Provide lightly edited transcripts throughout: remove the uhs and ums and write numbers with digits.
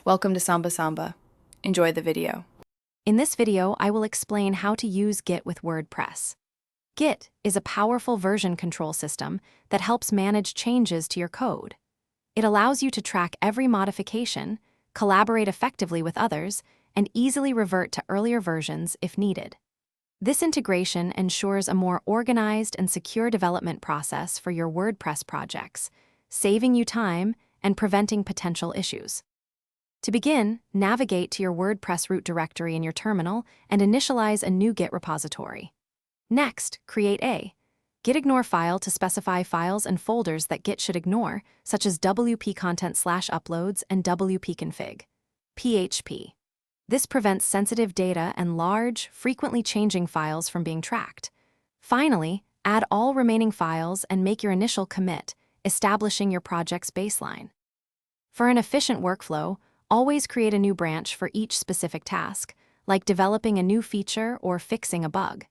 Welcome to Samba Samba. Enjoy the video. In this video, I will explain how to use Git with WordPress. Git is a powerful version control system that helps manage changes to your code. It allows you to track every modification, collaborate effectively with others, and easily revert to earlier versions if needed. This integration ensures a more organized and secure development process for your WordPress projects, saving you time and preventing potential issues. To begin, navigate to your WordPress root directory in your terminal and initialize a new Git repository. Next, create a gitignore file to specify files and folders that Git should ignore, such as wp-content/uploads and wp-config. PHP. This prevents sensitive data and large, frequently changing files from being tracked. Finally, add all remaining files and make your initial commit, establishing your project's baseline. For an efficient workflow, always create a new branch for each specific task, like developing a new feature or fixing a bug.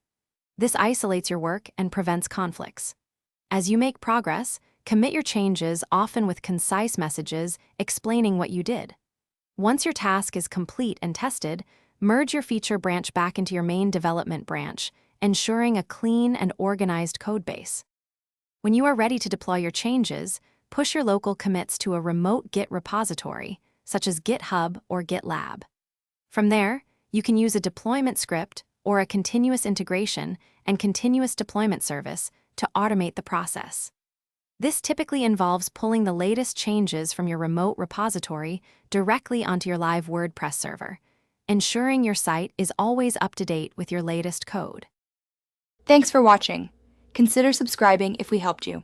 This isolates your work and prevents conflicts. As you make progress, commit your changes, often with concise messages explaining what you did. Once your task is complete and tested, merge your feature branch back into your main development branch, ensuring a clean and organized codebase. When you are ready to deploy your changes, push your local commits to a remote Git repository, such as GitHub or GitLab. From there, you can use a deployment script or a continuous integration and continuous deployment service to automate the process. This typically involves pulling the latest changes from your remote repository directly onto your live WordPress server, ensuring your site is always up to date with your latest code. Thanks for watching. Consider subscribing if we helped you.